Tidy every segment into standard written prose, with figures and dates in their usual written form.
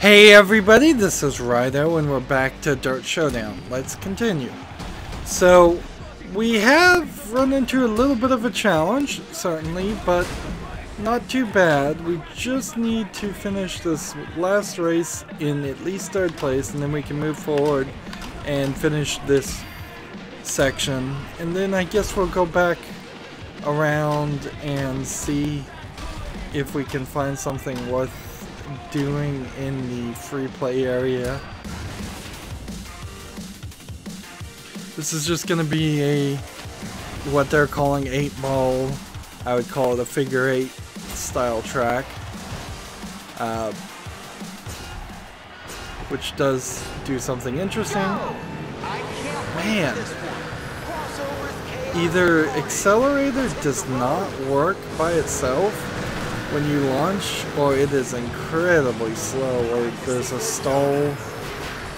Hey everybody, this is Rydo and we're back to DiRT Showdown. Let's continue. So, we have run into a little bit of a challenge, certainly, but not too bad. We just need to finish this last race in at least third place, and then we can move forward and finish this section. And then I guess we'll go back around and see if we can find something worth doing in the free play area. This is just gonna be a what they're calling 8-ball. I would call it a figure 8 style track, which does do something interesting. Man, either accelerator does not work by itself when you launch, or it is incredibly slow, or there's a stall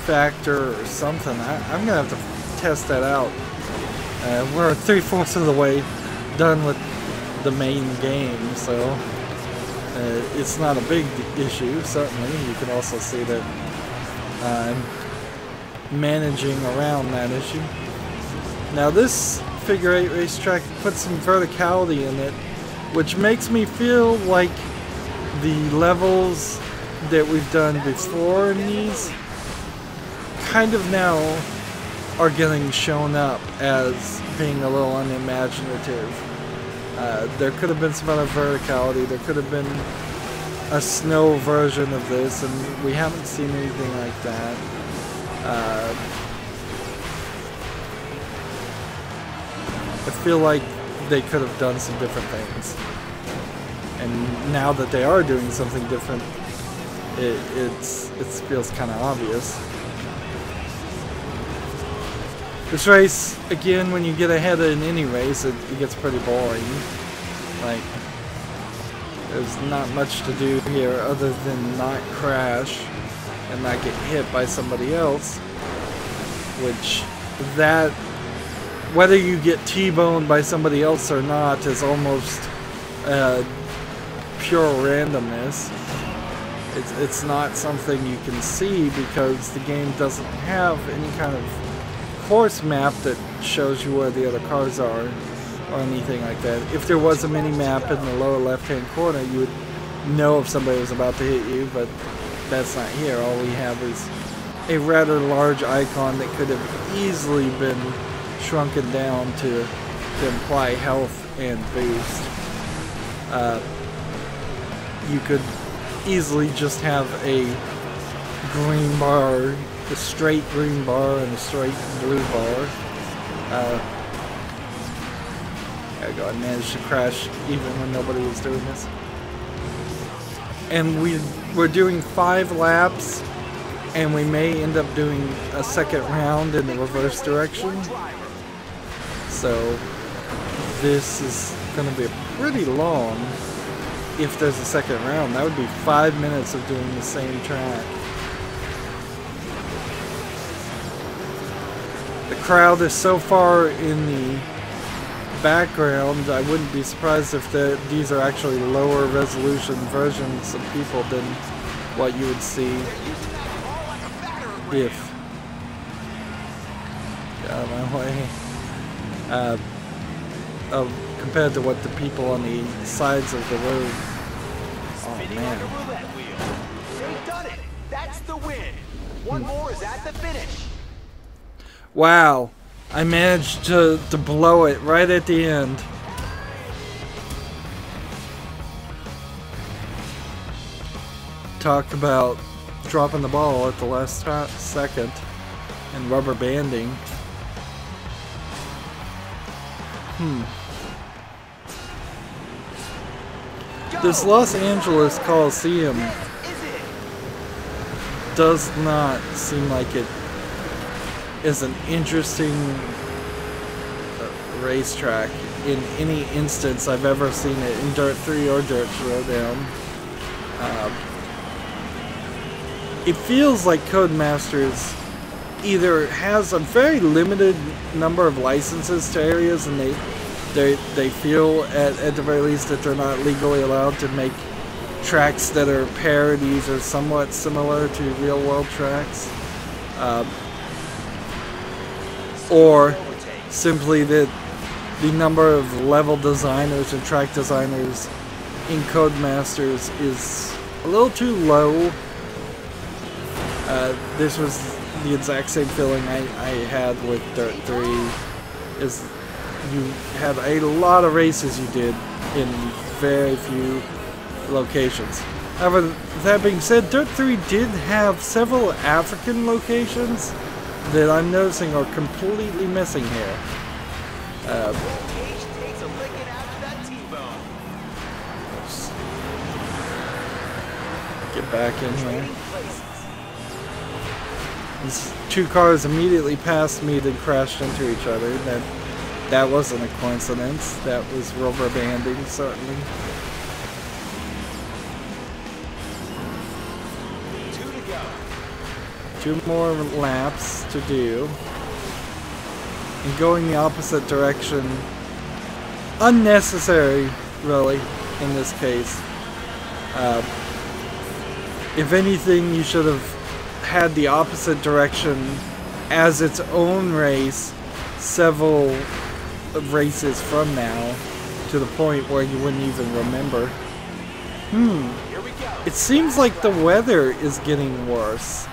factor or something. I'm gonna have to test that out. We're 3/4 of the way done with the main game, so it's not a big issue. Certainly, you can also see that I'm managing around that issue. Now, this figure 8 racetrack puts some verticality in it, which makes me feel like the levels that we've done before in these kind of now are getting shown up as being a little unimaginative. There could have been some other verticality, there could have been a snow version of this, and we haven't seen anything like that. I feel like they could have done some different things, and now that they are doing something different, it feels kind of obvious. This race, again, when you get ahead in any race, it gets pretty boring. Like, there's not much to do here other than not crash and not get hit by somebody else, which that, whether you get T-boned by somebody else or not, is almost pure randomness. It's not something you can see because the game doesn't have any kind of course map that shows you where the other cars are or anything like that. If there was a mini map in the lower left-hand corner, you would know if somebody was about to hit you, but that's not here. All we have is a rather large icon that could have easily been shrunken down to imply health and boost. You could easily just have a green bar, a straight green bar and a straight blue bar. There we go, I managed to crash even when nobody was doing this. And we're doing 5 laps, and we may end up doing a second round in the reverse direction. So this is going to be pretty long if there's a second round. That would be 5 minutes of doing the same track. The crowd is so far in the background, I wouldn't be surprised if these are actually lower resolution versions of people than what you would see if... Get out of my way. Compared to what the people on the sides of the road. Oh man. They've done it. That's the win. One more is at the finish. Wow. I managed to blow it right at the end. Talk about dropping the ball at the last second and rubber banding. This Los Angeles Coliseum does not seem like it is an interesting racetrack in any instance I've ever seen it in DiRT 3 or DiRT Showdown. It feels like Codemasters either has a very limited number of licenses to areas, and they feel at the very least that they're not legally allowed to make tracks that are parodies or somewhat similar to real-world tracks, or simply that the number of level designers and track designers in Codemasters is a little too low. This was the exact same feeling I had with Dirt 3, is you had a lot of races you did in very few locations. However, that being said, Dirt 3 did have several African locations that I'm noticing are completely missing here. Get back in here. These two cars immediately passed me, then crashed into each other. That wasn't a coincidence. That was rubber banding, certainly. 2 to go. 2 more laps to do. And going the opposite direction, unnecessary, really, in this case. If anything, you should have had the opposite direction as its own race several races from now, to the point where you wouldn't even remember. It seems like the weather is getting worse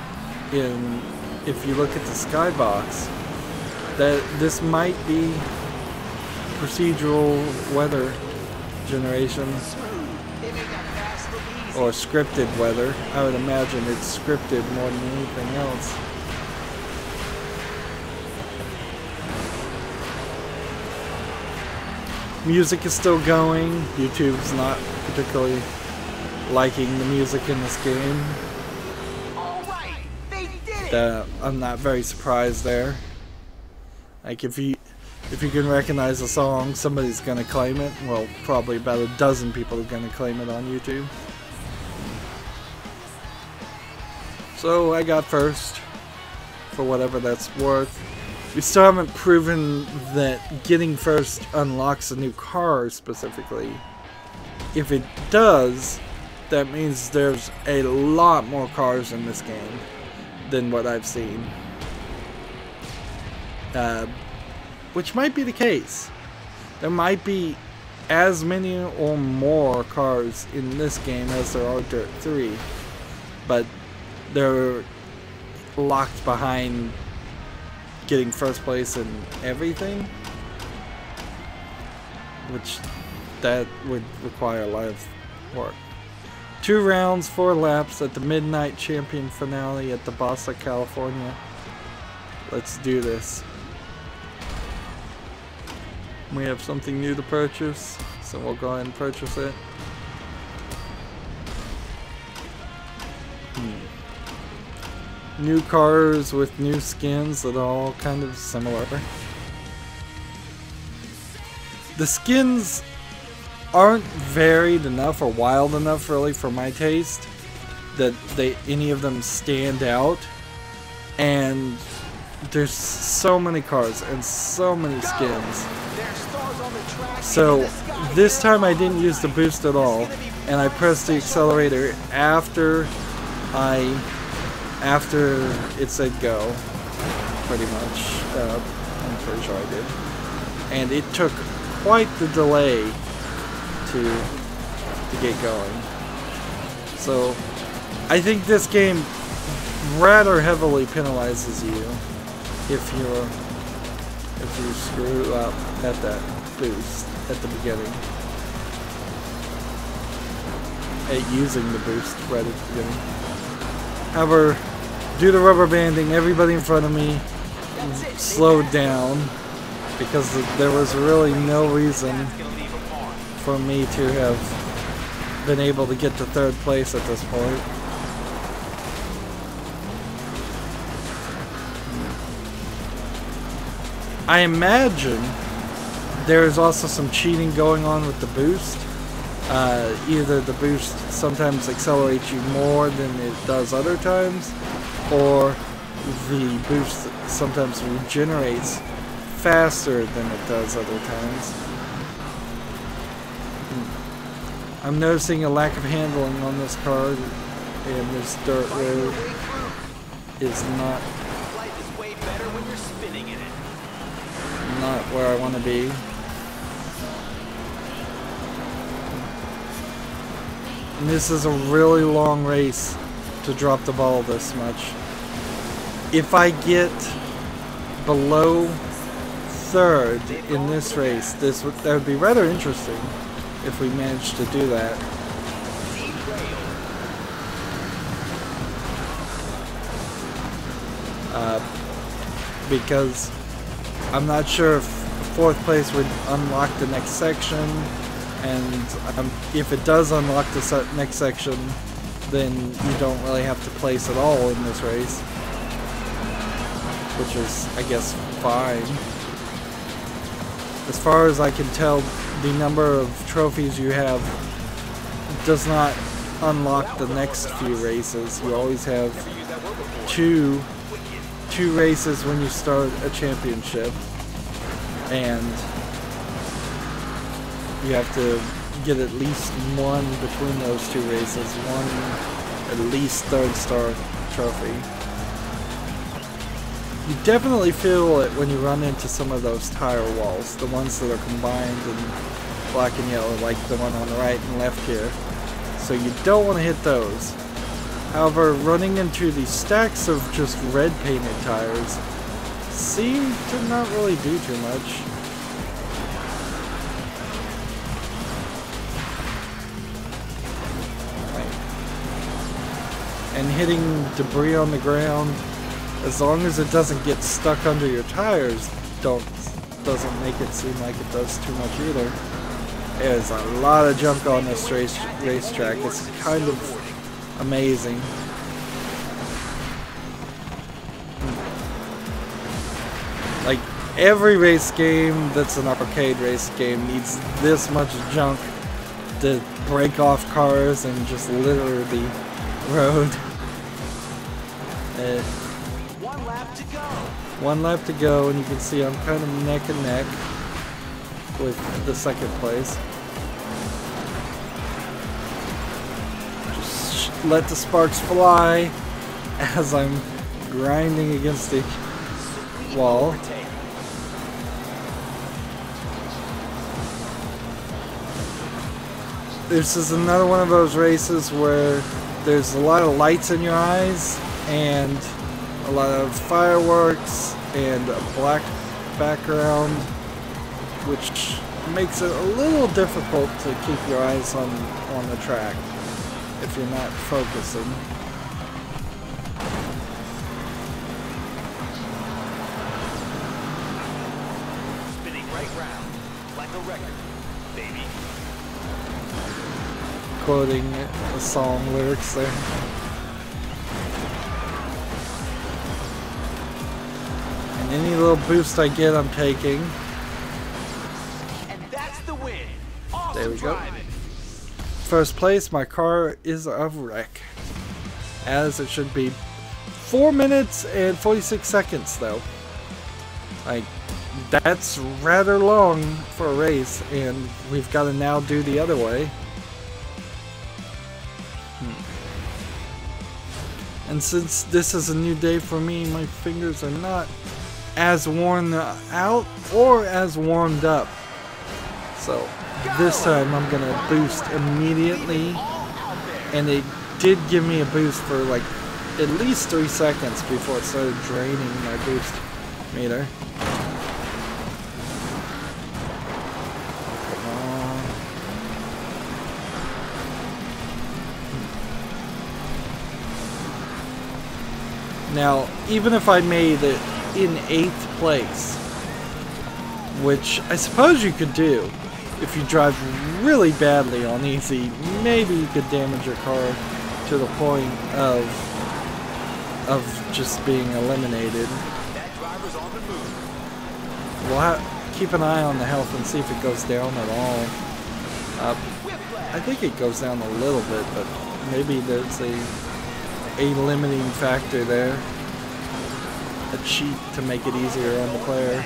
if you look at the skybox. That this might be procedural weather generation or scripted weather. I would imagine it's scripted more than anything else. Music is still going. YouTube's not particularly liking the music in this game. I'm not very surprised there. Like, if you can recognize a song, somebody's gonna claim it. Well, probably about a dozen people are gonna claim it on YouTube. So I got first, for whatever that's worth. We still haven't proven that getting first unlocks a new car specifically. If it does, that means there's a lot more cars in this game than what I've seen. Which might be the case. There might be as many or more cars in this game as there are Dirt 3. But they're locked behind getting first place in everything, which that would require a lot of work. 2 rounds, 4 laps at the Midnight Champion finale at the Bossa, California. Let's do this. We have something new to purchase, so we'll go ahead and purchase it. New cars with new skins that are all kind of similar. The skins aren't varied enough or wild enough, really, for my taste, that any of them stand out. And there's so many cars and so many skins. So this time I didn't use the boost at all, and I pressed the accelerator after it said go, pretty much. I'm pretty sure I did. And it took quite the delay to get going. So I think this game rather heavily penalizes you if you screw up at that boost at the beginning. At using the boost right at the beginning. However, due to rubber banding, everybody in front of me slowed down because there was really no reason for me to have been able to get to 3rd place at this point. I imagine there is also some cheating going on with the boost. Either the boost sometimes accelerates you more than it does other times, or the boost sometimes regenerates faster than it does other times. I'm noticing a lack of handling on this car, and this dirt road is not where I want to be. And this is a really long race to drop the ball this much. If I get below third in this race, that would be rather interesting if we managed to do that. Because I'm not sure if fourth place would unlock the next section, and if it does unlock the next section, then you don't really have to place at all in this race, which is, I guess, fine. As far as I can tell, the number of trophies you have does not unlock the next few races. You always have two races when you start a championship, and you have to get at least one between those two races, one at least third star trophy. You definitely feel it when you run into some of those tire walls, the ones that are combined in black and yellow, like the one on the right and left here. So you don't want to hit those. However, running into these stacks of just red painted tires seem to not really do too much. And hitting debris on the ground, as long as it doesn't get stuck under your tires, doesn't make it seem like it does too much either. There's a lot of junk on this racetrack. It's kind of amazing. Like, every race game that's an arcade race game needs this much junk to break off cars and just litter the road. One lap to go. One lap to go, and you can see I'm kind of neck and neck with the second place. Just let the sparks fly as I'm grinding against the wall. This is another one of those races where there's a lot of lights in your eyes and a lot of fireworks and a black background, which makes it a little difficult to keep your eyes on the track if you're not focusing. Spinning right round, like a record, baby. Quoting the song lyrics there. And any little boost I get, I'm taking. And that's the win. Awesome. There we go. Driving. First place, my car is a wreck. As it should be. 4 minutes and 46 seconds though. Like, that's rather long for a race, and we've got to now do the other way. And since this is a new day for me, my fingers are not as worn out or as warmed up. So this time I'm gonna boost immediately, and it did give me a boost for like at least 3 seconds before it started draining my boost meter. Now, even if I made it in 8th place, which I suppose you could do if you drive really badly on easy, maybe you could damage your car to the point of just being eliminated. That driver's on the move. We'll keep an eye on the health and see if it goes down at all. I think it goes down a little bit, but maybe there's a limiting factor there, a cheat to make it easier on the player.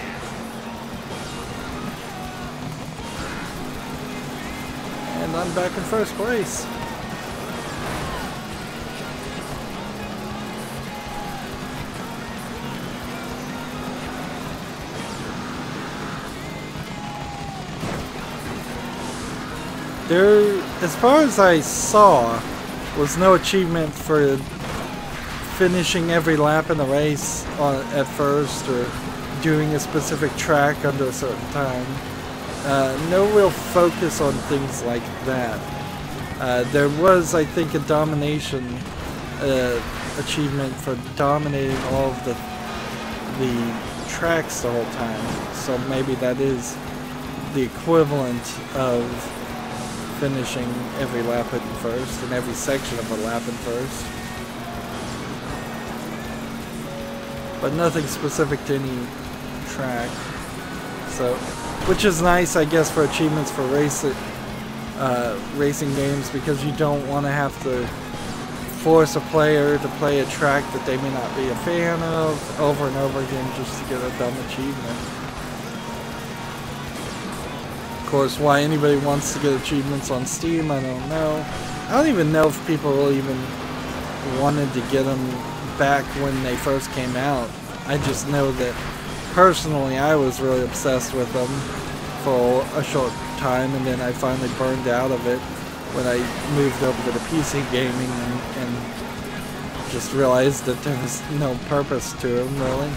And and I'm back in first place. There, as far as I saw, was no achievement for finishing every lap in the race at first, or doing a specific track under a certain time. No real focus on things like that. There was, I think, a Domination achievement for dominating all of the tracks the whole time. So maybe that is the equivalent of finishing every lap in first and every section of a lap in first. But nothing specific to any track. So, which is nice, I guess, for achievements for racing games, because you don't want to have to force a player to play a track that they may not be a fan of over and over again just to get a dumb achievement. Of course, why anybody wants to get achievements on Steam, I don't know. I don't even know if people even wanted to get them back when they first came out. I just know that personally I was really obsessed with them for a short time, and then I finally burned out of it when I moved over to the PC gaming and just realized that there was no purpose to them, really.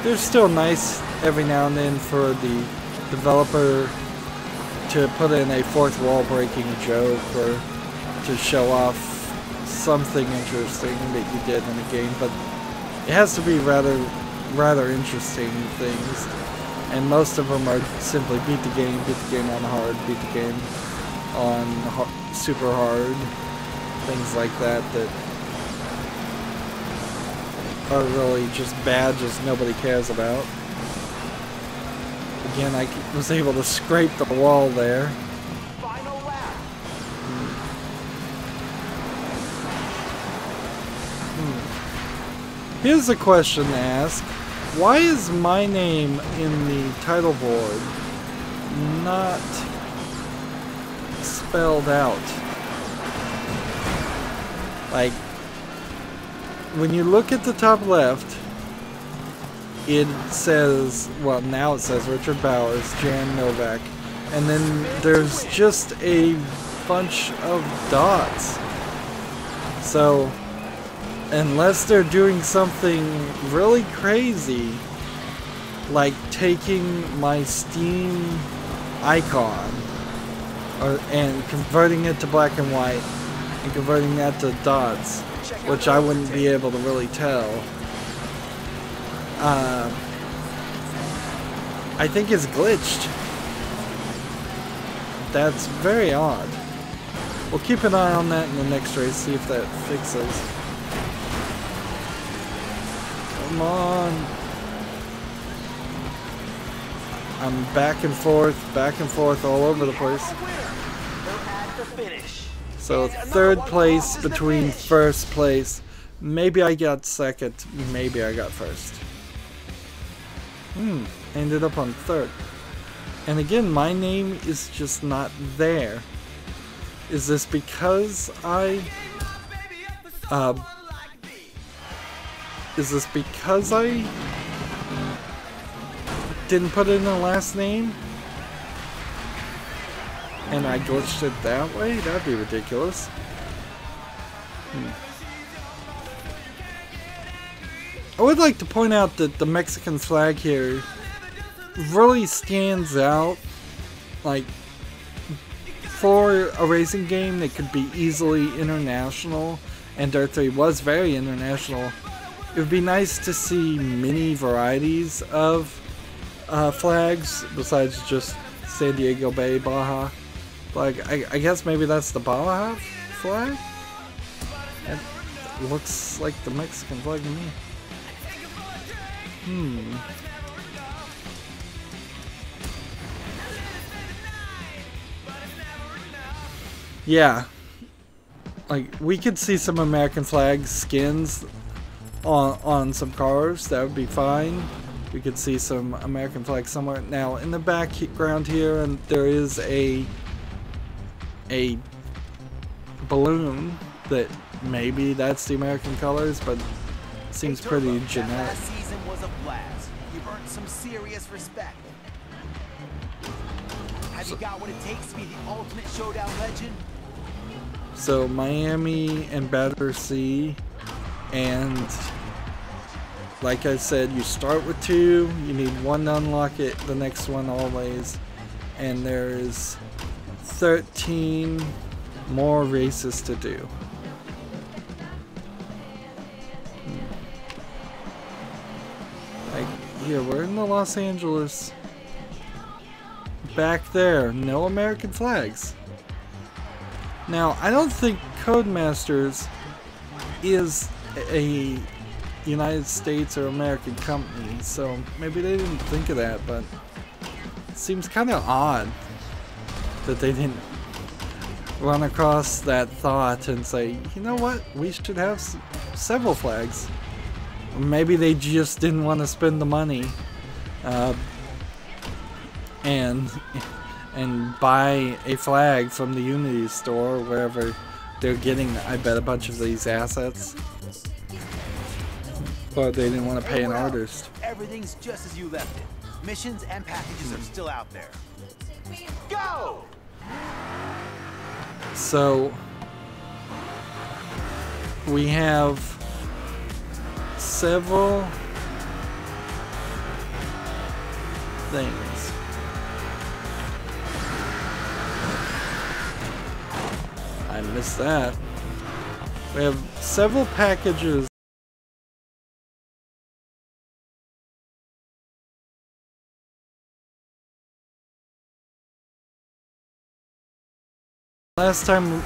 They're still nice every now and then for the developer to put in a fourth wall breaking joke or to show off something interesting that you did in the game, but it has to be rather interesting things, and most of them are simply beat the game on hard, beat the game on super hard, things like that are really just badges nobody cares about. Again, I was able to scrape the wall there. Final lap. Here's a question to ask. Why is my name in the title board not spelled out? Like, when you look at the top left, it says, well, now it says Richard Bowers, Jan Novak, and then there's just a bunch of dots. So, unless they're doing something really crazy, like taking my Steam icon and converting it to black and white and converting that to dots, which I wouldn't be able to really tell, I think it's glitched. That's very odd. We'll keep an eye on that in the next race, see if that fixes. Come on. I'm back and forth all over the place. So third place between first place. Maybe I got second, maybe I got first. Ended up on third. And again, my name is just not there. Is this because I didn't put in a last name and I glitched it that way? That'd be ridiculous. I would like to point out that the Mexican flag here really stands out. Like, for a racing game that could be easily international, and DiRT 3 was very international, it would be nice to see many varieties of flags besides just San Diego Bay, Baja. Like, I guess maybe that's the Baja flag? It looks like the Mexican flag to me. Yeah. Like, we could see some American flag skins on some cars. That would be fine. We could see some American flags somewhere. Now, in the background here, and there is a balloon that maybe that's the American colors, but it seems pretty generic. That last season was a blast. You've earned some serious respect. Have you got what it takes to be the ultimate Showdown legend? So Miami and Battersea, and like I said, you start with 2, you need 1 to unlock it, the next one always, and there's 13 more races to do. Like here, we're in the Los Angeles. Back there, no American flags. Now, I don't think Codemasters is a United States or American company, so maybe they didn't think of that, but it seems kind of odd that they didn't run across that thought and say, you know what, we should have several flags. Or maybe they just didn't want to spend the money and buy a flag from the Unity store or wherever they're getting, I bet, a bunch of these assets. But they didn't want to pay an artist. Everything's just as you left it. Missions and packages are still out there. Go! So we have several things. I missed that. We have several packages. Last time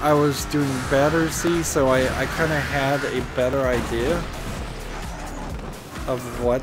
I was doing Battersea, so I kind of had a better idea of what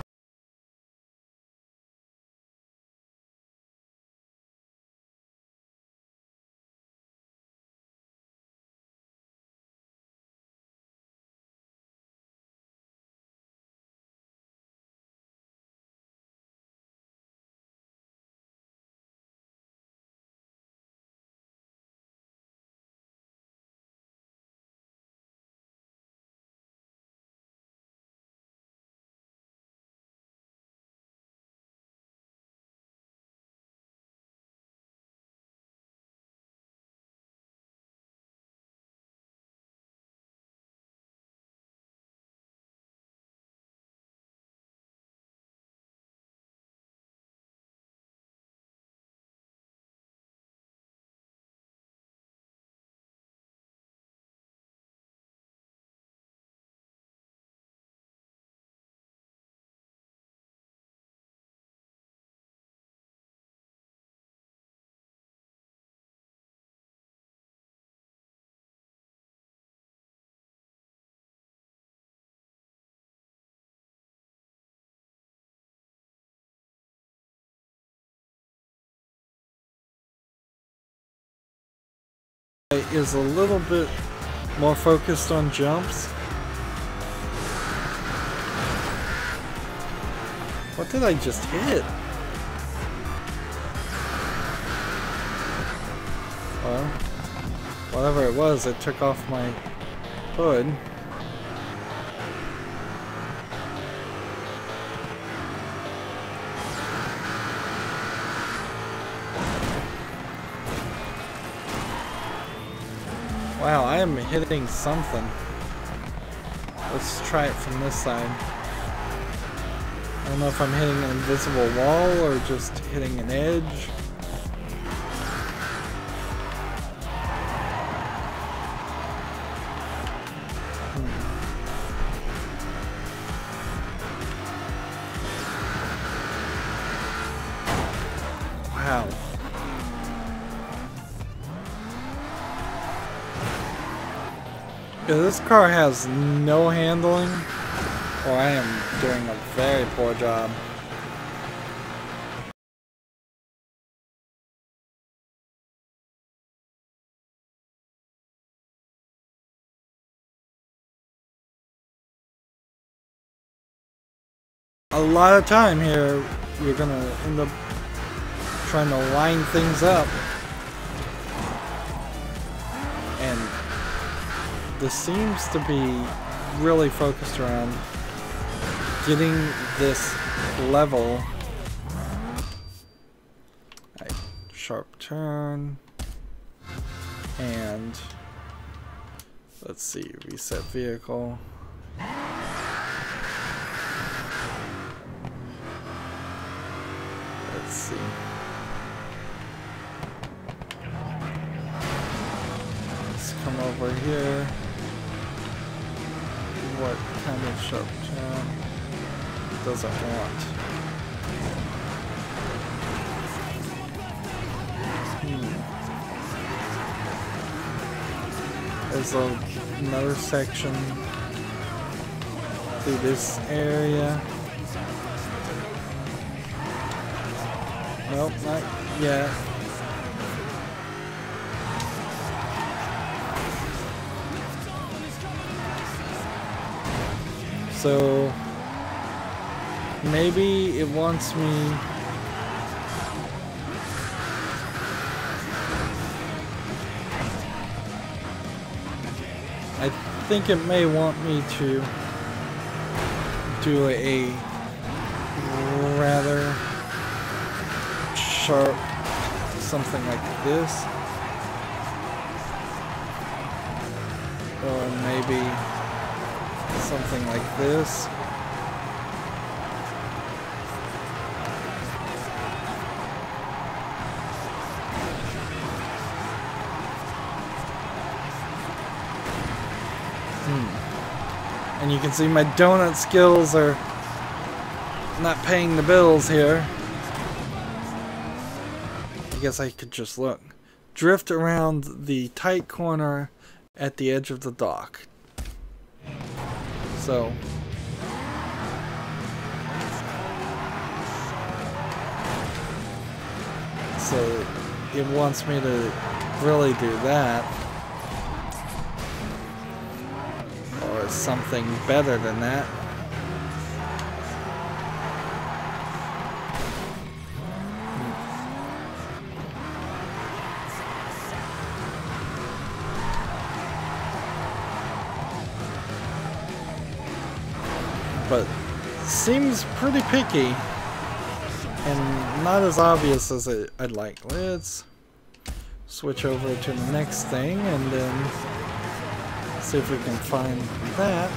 is a little bit more focused on jumps. What did I just hit? Well, whatever it was, it took off my hood. Wow, I am hitting something. Let's try it from this side. I don't know if I'm hitting an invisible wall or just hitting an edge. Wow. Yeah, this car has no handling, or I am doing a very poor job. a lot of time here. You're gonna end up trying to line things up. And this seems to be really focused around getting this level. Right, sharp turn. And let's see, reset vehicle. Let's see. Let's come over here. What kind of sharp turn does it want? There's another section through this area. Nope, not yet. So maybe it wants me I think it may want me to do a rather sharp something like this, or maybe something like this. And you can see my donut skills are not paying the bills here. I guess I could just look. Drift around the tight corner at the edge of the dock. So it wants me to really do that. Or something better than that. But seems pretty picky and not as obvious as I'd like. Let's switch over to the next thing and then see if we can find that.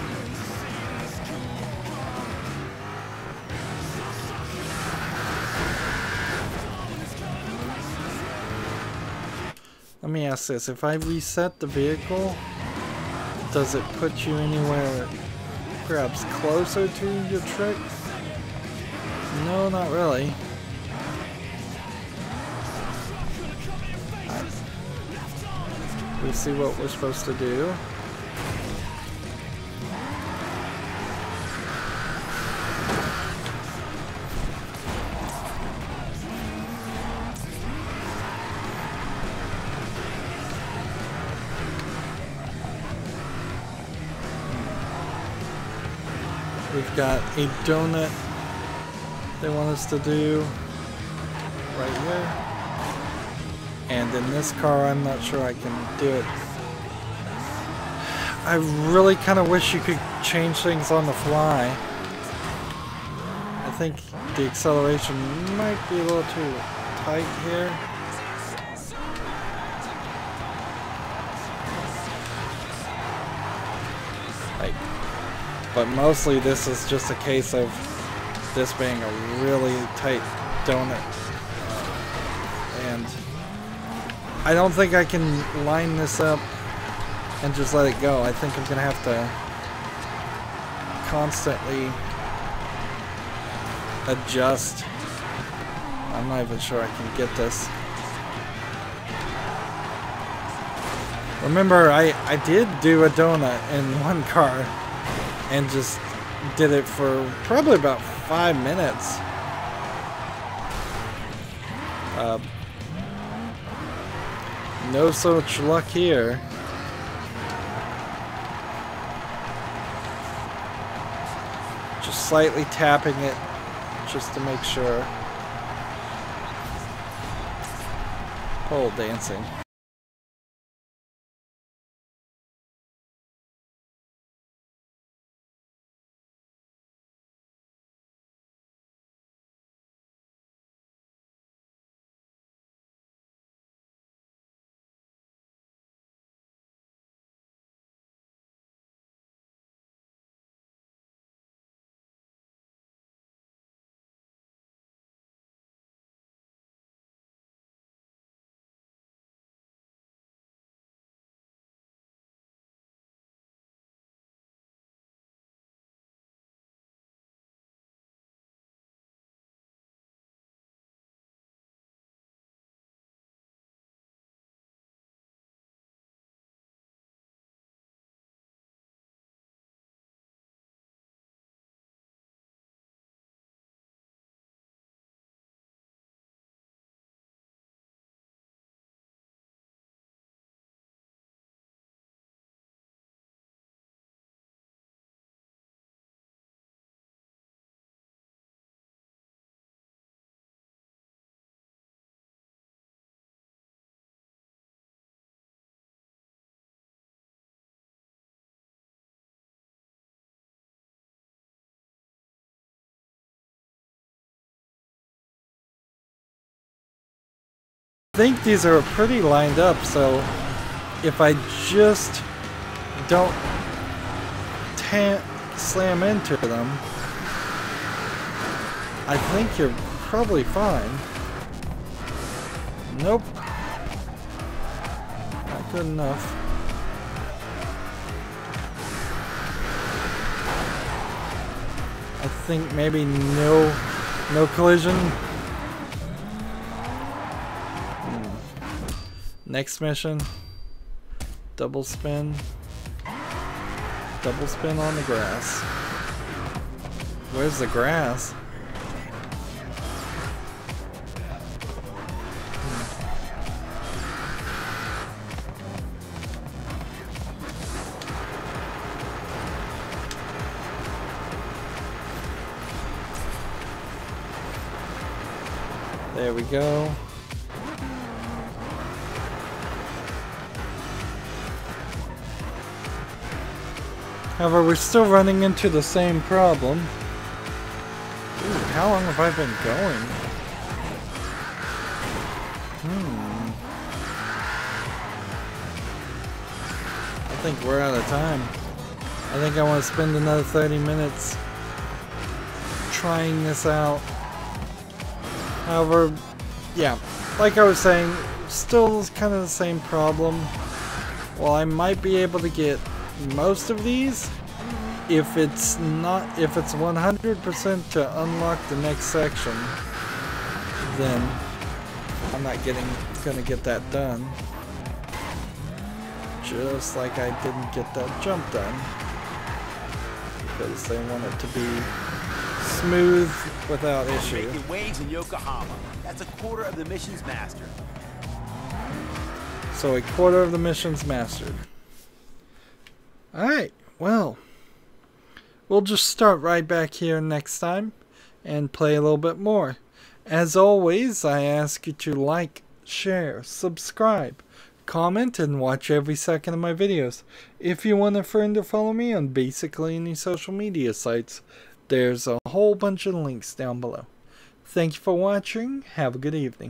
Let me ask this, if I reset the vehicle, does it put you anywhere perhaps closer to your trick? No, not really. We see what we're supposed to do. We've got a donut they want us to do right here. And in this car, I'm not sure I can do it. I really kind of wish you could change things on the fly. I think the acceleration might be a little too tight here. But mostly this is just a case of this being a really tight donut. And I don't think I can line this up and just let it go. I think I'm gonna have to constantly adjust. I'm not even sure I can get this. Remember, I did do a donut in one car and just did it for probably about 5 minutes. No such luck here. Just slightly tapping it just to make sure. Pole dancing. I think these are pretty lined up, so if I just don't slam into them, I think you're probably fine. Nope. Not good enough. I think maybe no collision. Next mission, double spin on the grass. Where's the grass? There we go. However, we're still running into the same problem. Ooh, how long have I been going? I think we're out of time. I think I want to spend another 30 minutes trying this out. However, yeah, like I was saying, still kind of the same problem. Well, I might be able to get most of these. If it's 100% to unlock the next section, then I'm not gonna get that done. Just like I didn't get that jump done, because they want it to be smooth without issue. Making waves in Yokohama. That's a quarter of the mission's mastered. So a quarter of the mission's mastered. Alright, well, we'll just start right back here next time and play a little bit more. As always, I ask you to like, share, subscribe, comment, and watch every second of my videos. If you want a friend to follow me on basically any social media sites, there's a whole bunch of links down below. Thank you for watching. Have a good evening.